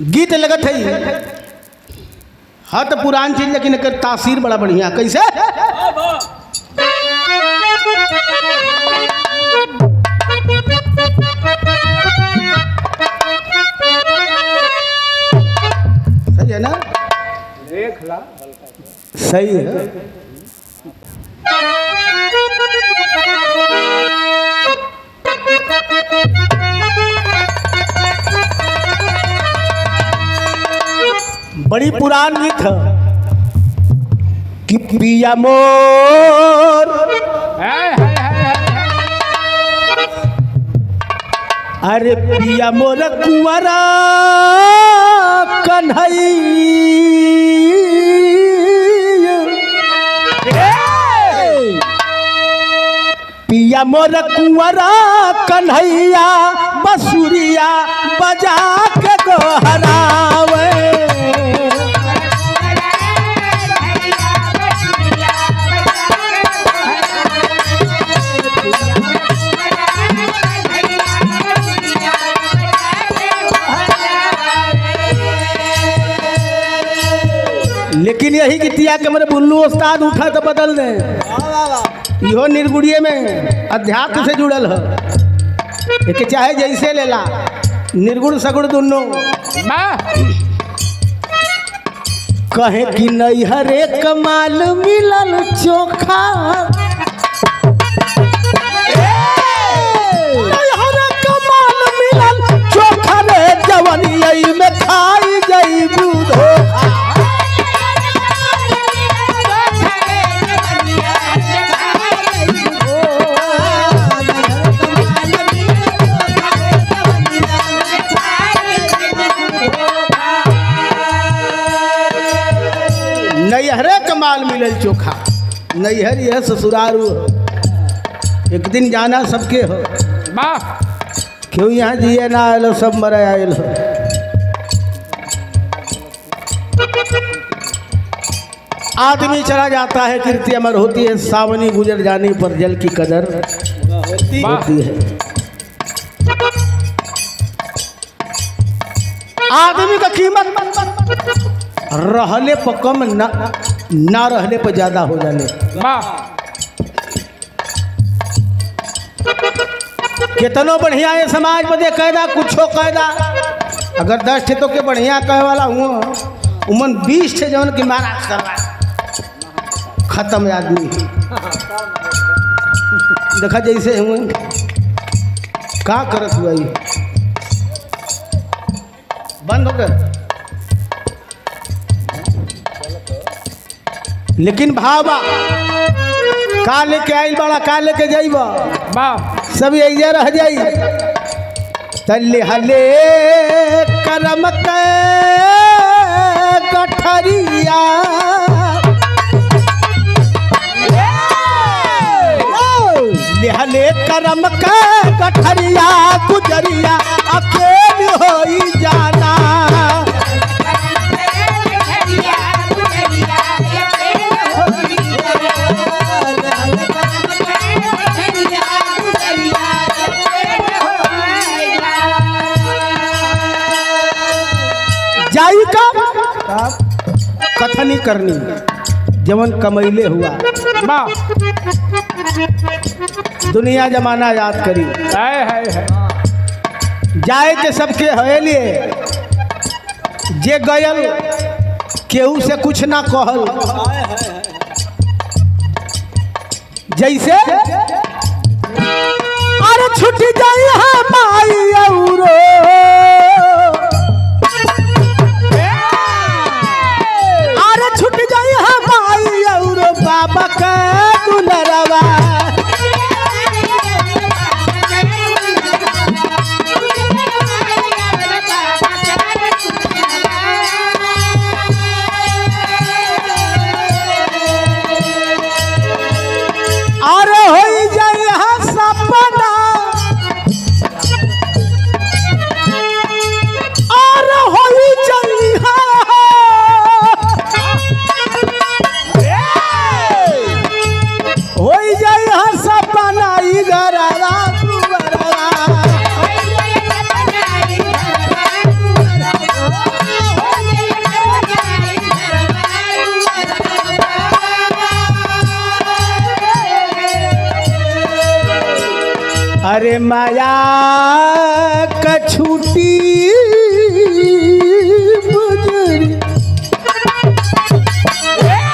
गीत लगत है हाँ तो पुरान चीज लेकिन एकर तासीर बड़ा बढ़िया कैसे सही है ना देख ला सही है बड़ी पुरान गीत है कि पिया मोर अरे पिया मोर कुंवरा कन्हैया पिया मोर कुंवरा कन्हैया बसुरिया बजा के गोहरावे लेकिन यही गीतिया के मेरे बुल्लू उस्ताद उठा तो बदल दे इहो निर्गुड़िये में अध्यात्म से जुड़ल है एक चाहे जैसे लेला निर्गुण सगुण दोनों कहे कि नहीं हरे कमाल मिलल चोखा हरे कमाल मिलल चोखा रे जवनिया में खाई गई दूधो नैहरे कमाल मिलल चोखा नैहर यह ससुरारू एक दिन जाना सबके हो क्यों यहाँ जिए ना आयल सब मरे आयल हो आदमी चला जाता है कीर्ति अमर होती है सावनी गुजर जाने पर जल की कदर होती है आदमी का कीमत रहले पर कम ना रहले पर ज्यादा हो जाने कितनो बढ़िया है समाज बदे कायदा कुछो कायदा अगर 10 थे तो के बढ़िया कहे वाला हुआ उमन 20 थे जौन की मारा करवा खत्म आदमी देखा जैसे हुए का करत हुआ ये बंद हो गए लेकिन भावा का लेके आइल बड़ा का लेके जाइबा सब यही रह जाई तल्ले हले करम के गठरिया हले करम के गठरिया गुजरिया अकेले होई जाना जाई का कथनी करनी जवन कमैले हुआ दुनिया जमाना याद करी जाए के सबके है लिए जे गयल केहू से कुछ ना कहल जैसे अरे छुट जाई है माई औरो छुट जाई हमारी और बाबा का दुलरवा अरे हो जाई सपना माया कछूटी माया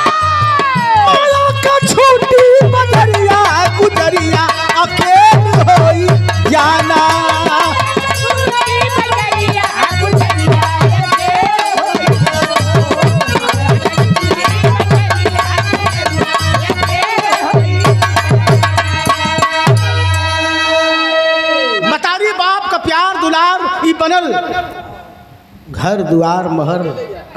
कछूटी बजरिया गुजरिया अकेल होई जाना मतारी बाप का प्यार दुलार ई बनल घर दुआर महर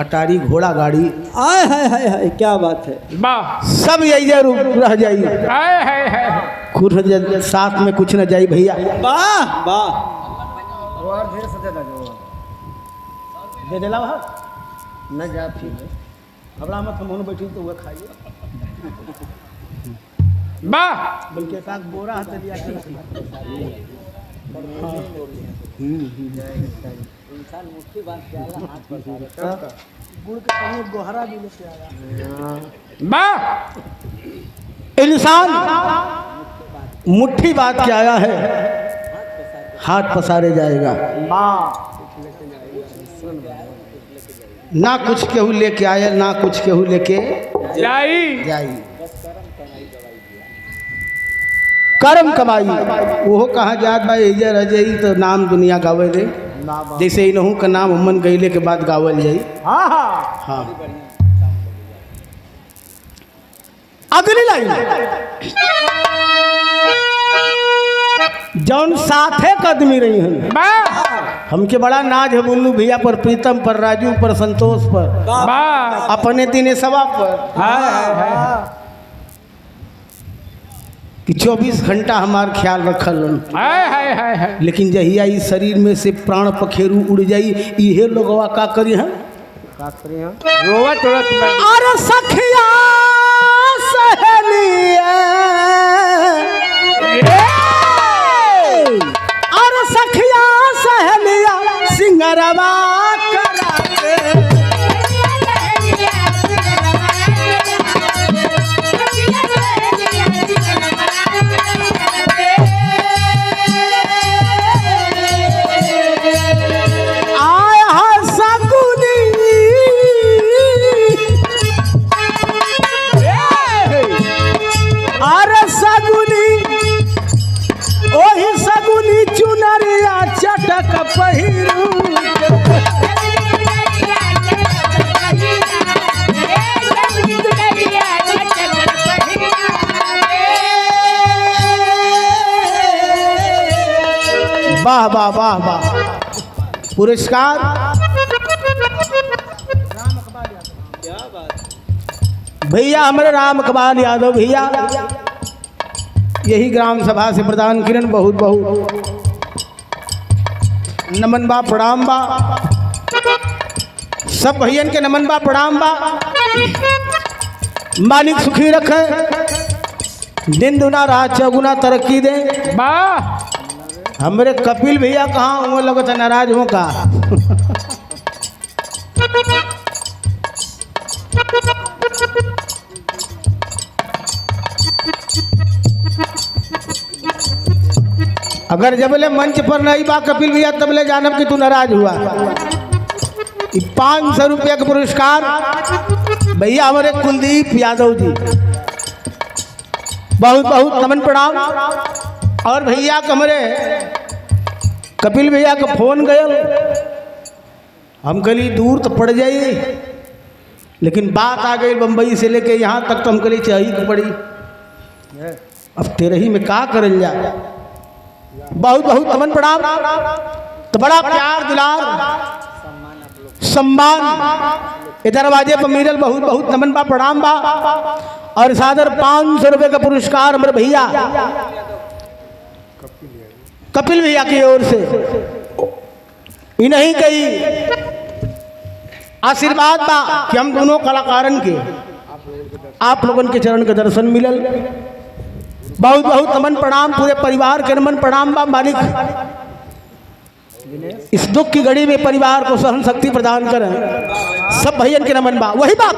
अटारी घोड़ा गाड़ी आय हाय हाय हाय क्या बात है। वाह सब यही रह जाई हाय हाय हाय खुद साथ में कुछ न जाई भैया। वाह वाह दे देला वहाँ न जा फिर हबड़ा मत हम बैठी तो वह खाइए वाह बल्कि एक आध बोरा हाथ दिया इंसान मुट्ठी बांध के आला हाथ पर गुड़ के पानी गोहरा भी लेके आया वाह इंसान मुट्ठी बांध के आया है हाथ पसारे जाएगा ना कुछ केहू लेके आए ना कुछ केहू लेके जाई जाई कर्म कमाई वो कहाँ जात बा एजा रह जाई तो नाम दुनिया गावे दे जैसे इनहू का नाम अमन गईले के बाद गावल जाई। हाँ अगली लाइन जौन साथे कदमी रही हन वाह हमके बड़ा नाज है बुल्लू भैया पर प्रीतम पर राजू पर संतोष पर वाह अपने दिनेशवा पर हाय हाय हाय कि 24 घंटा हमार ख्याल रखल हाय हाय हाय हाय लेकिन जहिया इस शरीर में से प्राण पखेरु उड़ जाई इहे लोगवा का करी हैं रोवत रोवत अरे सखिया सहेलिया अरे सखिया सहेलिया सिंगरवा कराते चटक पहिरू वाह वाह वाह वाह पुरस्कार भैया हमारे राम कमाल यादव भैया यही ग्राम सभा से प्रदान किरण बहुत बहुत नमन बा प्रणाम बा सब भैयन के नमन बा प्रणाम बा मालिक सुखी रखे दिन दुना रात चौगुना तरक्की दे। वाह हमारे कपिल भैया कहाँ वो लगता नाराज हो का अगर जबले मंच पर नहीं बा कपिल भैया तबले जानब कि तू नाराज हुआ। 500 रुपया का पुरस्कार भैया हमारे कुलदीप यादव जी बहुत बहुत नमन प्रणाम। और भैया का हमारे कपिल भैया का फोन गयल हम कली दूर तो पड़ जाइए लेकिन बात आ गई बम्बई से लेके यहाँ तक तो हम कली चाहिए कि पड़ी अब तेरे ही में का करल जा। बहुत बहुत नमन प्रणाम। तो बड़ा प्यार दुलार सम्मान इधर दरवाजे पर मिलल बहुत बहुत नमन बा प्रणाम बा। और सादर 500 रुपये का पुरस्कार हमारे भैया कपिल भैया की ओर से इन्हीं कई आशीर्वाद बा कि हम दोनों कलाकारन के आप लोगन के चरण के दर्शन मिलल। बहुत बहुत नमन प्रणाम पूरे परिवार के नमन प्रणाम बा। मालिक इस दुख की घड़ी में परिवार को सहन शक्ति प्रदान करें। सब भैयन के नमन बा। वही बात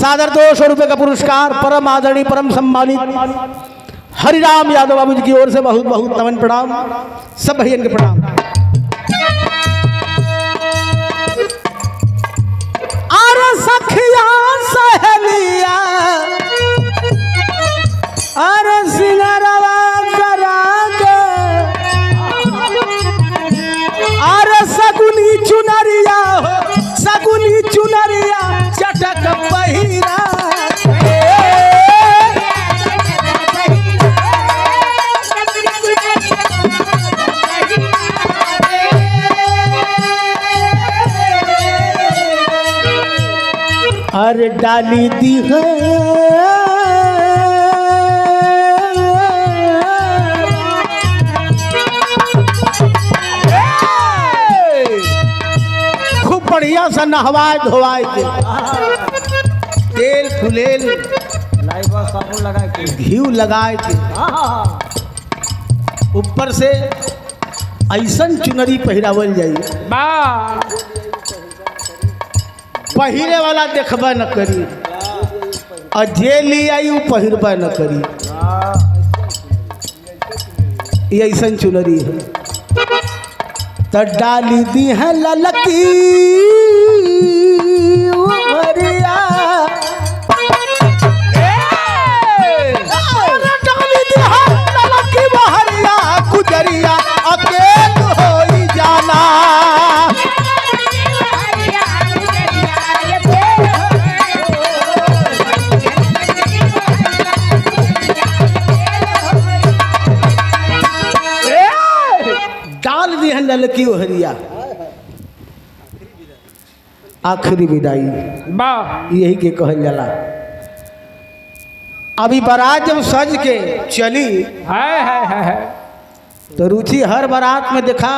सादर 200 रुपए का पुरस्कार परम आदरणीय परम सम्मानित हरिराम यादव बाबू जी की ओर से बहुत बहुत नमन प्रणाम, सब भैया के प्रणाम। अरे सखिया सहेलिया अरे सिंगरवा करा के अरे सगुनी चुनरिया हो सगुनी चुनरिया चटक पहिरा अरे डाली दी है खूब बढ़िया सा नहवाए धोवाए के तेल फुलेल लाइव साबुन लगा के घी लगाए के ऊपर से ऐसन चुनरी पहिरावल जाई वाह पहिरे वाला देखबा न करी और जे ली आई वो पहिरबा न करी। ये ऐसन चुनरी है तो डाली दी है ललकी उमरिया डाली दी है ललकी बहरिया गुजरिया अकेल होई जाना ललकी ओहरिया आखिरी विदाई वाह यही के कहल जाला। अभी बारात जब सज के चली है तो रुचि हर बारात में देखा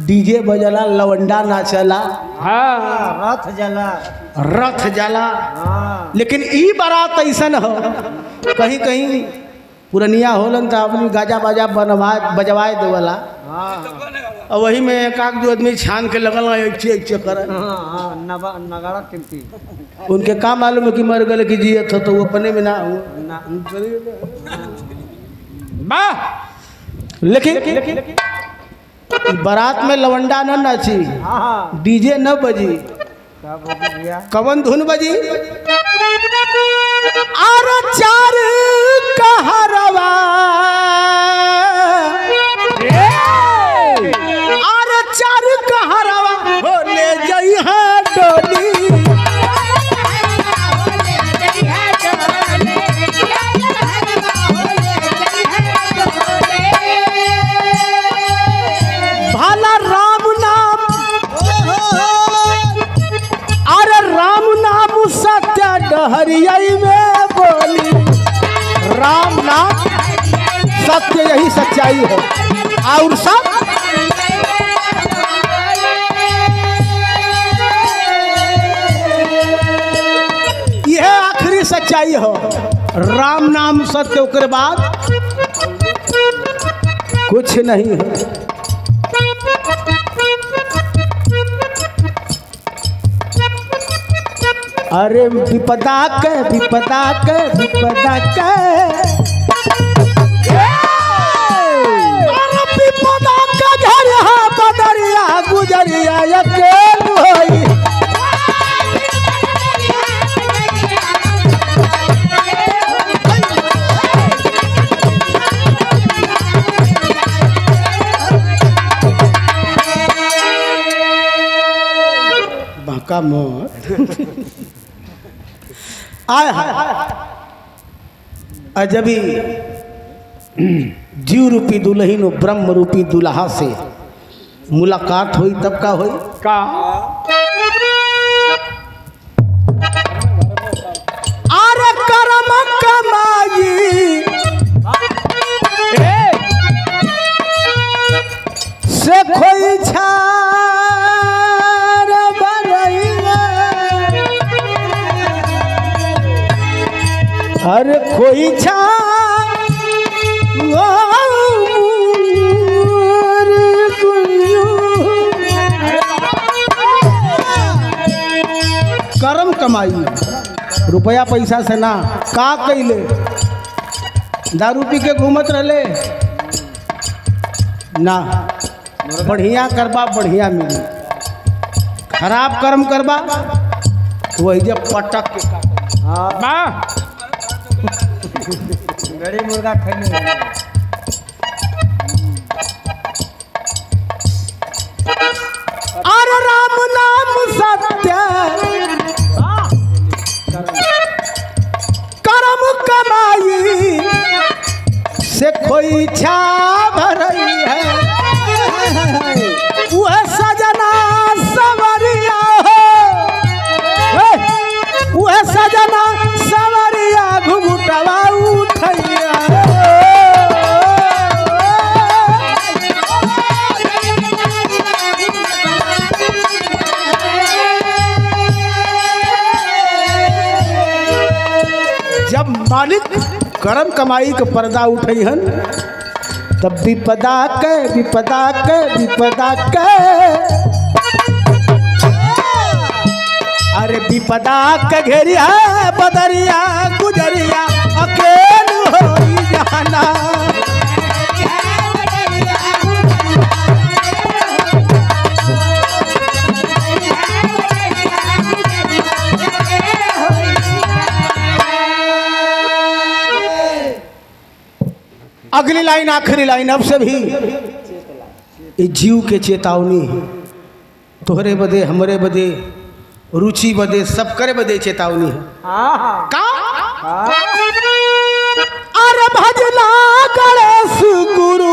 डीजे बजला लवंडा नाचला हाँ रथ जला लेकिन ई बारात ऐसन हो कहीं कहीं पुरनिया होलन तो अपनी गाजा बाजा बजवाए देवला और वही में एक आध दो आदमी छान के लगल ऐसे कर नगाड़ा टिमटी उनके काम मालूम है कि मर गए कि जियत हो तो वो अपने में ना हो लेकिन बारात में लवंडा न नाची डीजे न बजी कवन धुन बजी और चार कहरवा और चार कहरवा हो ले जई है डोली भाला राम नाम अरे राम नाम सत्य डहरिया में बोली राम नाम सत्य यही सच्चाई है और सब यह आखिरी सच्चाई हो राम नाम सत्य उसके बाद कुछ नहीं है। अरे विपदा के विपदा के विपदा के विपदा का घर बदरिया गुजरिया अकेल होई बाका मोर आय अजबी जीव रूपी दुल्हन ब्रह्म रूपी दुल्हा से मुलाकात हुई तब का हुई का अरे करम कमाई से कोई छार बरैया अरे कोई कर्म कमाई रुपया पैसा से ना का कैले दारू पी के घूमत रहले ना बढ़िया करबा बढ़िया मिली खराब कर्म करबा तो वही जब पटक के हाँ वाह बड़ी मुर्गा खेलने अरे राम नाम सत्य कर्म कमाई से कोई इच्छा भरई है वह सजना सवरिया हो वह सजना सवरिया घुघुटवा उठैया जब मालिक कर्म कमाई के पर्दा उठई हन तब विपदा के विपदा के विपदा के अरे विपदा के घेरिया बदरिया गुजरिया अकेल होई जाना अगली लाइन आखिरी लाइन अब से भी ये जीव के चेतावनी तोहरे बदे हमरे बदे रुचि बदे सब करे बदे चेतावनी है हाँ का हाँ अरे भजला गणेश गुरु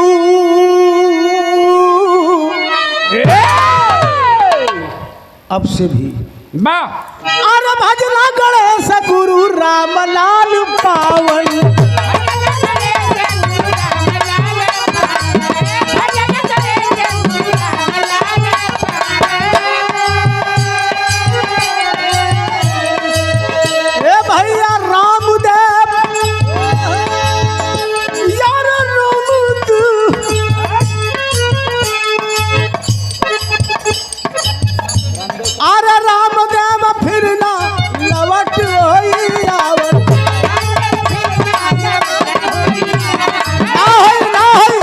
अब से भी वाह अरे भजला गणेश गुरु रामलाल पावन भैया रामदेव यार अरे रामदेव फिर ना लवट होई आवत ना होई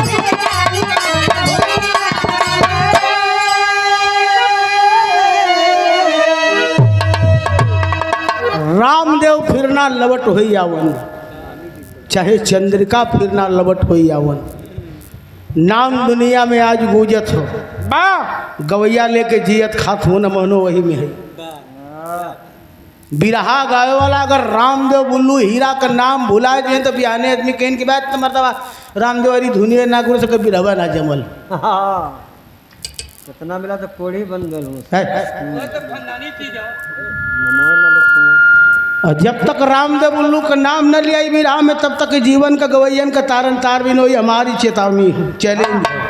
रामदेव फिरना लवट होई आवन चाहे चंद्रिका फिरना लवट होई आवन नाम दुनिया में आज गूंजत हो वाह गवैया लेके जियत खात हो न मनो वही में है बिरहा गावे वाला अगर रामदेव बुल्लू हीरा का नाम भुलाए दिए तो बिहाने आदमी कहन की बात मरतबा रामदेव अरी धुनिया ना गुरु सके बिरहवा ना जमल हाँ कितना मिला तो कोड़ी बन गल हूँ और जब तक रामदेव बुल्लू का नाम न लिया बिरहा में तब तक जीवन का गवैयन का तारन तार भी नहीं हमारी चेतावनी चैलेंज है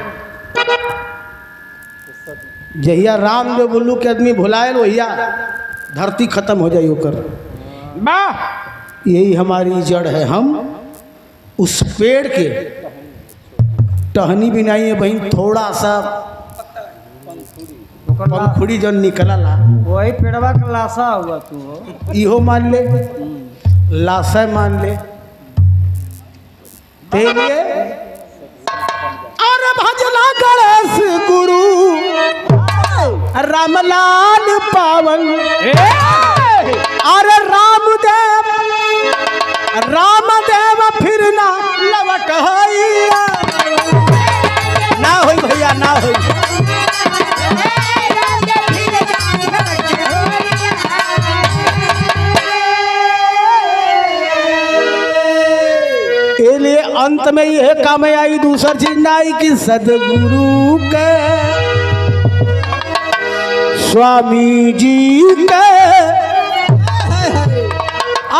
जहिया रामदेव बुल्लू के आदमी भुलाए वहिया धरती खत्म हो जाए ओकर वाह यही हमारी जड़ है हम उस पेड़ के टहनी भी नहीं है बहन थोड़ा सा पंखुड़ी जो निकला ला वही पेड़वा का लाशा हुआ तू हो इहो मान ले लाशा मान ले तेलिए अरे भजला गणेश गुरु रामलाल पावन अरे रामदेव रामदेव फिर ना लवट होई ना होई भैया ना होई लिए अंत में यह काम आई दूसर चीज ना आई कि सदगुरु के स्वामी जी के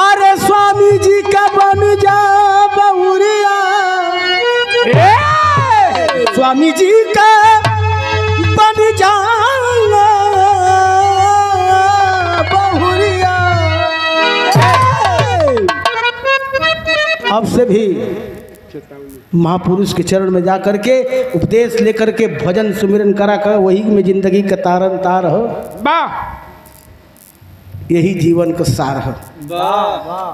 अरे स्वामी जी का बन जा बहुरिया स्वामी जी का बन जा बहुरिया अब से भी महापुरुष के चरण में जा करके उपदेश लेकर के भजन सुमिरन करा कर वही में जिंदगी का तारन तार हो वाह यही जीवन का सार है वाह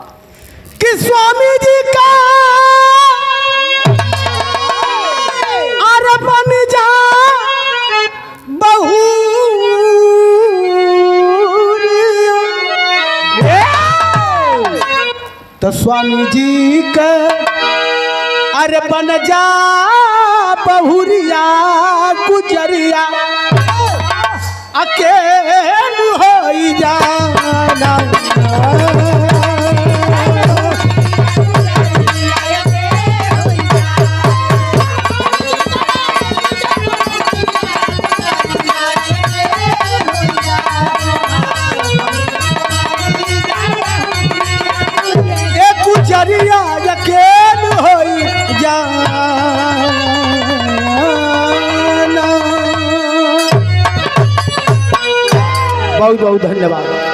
कि स्वामी जी का अरे बन जा बहू तो स्वामी जी का अरे बन जा बहुरिया गुजरिया अकेल हो जाना गुजरिया अकेल हो जाना। बहुत बहुत धन्यवाद।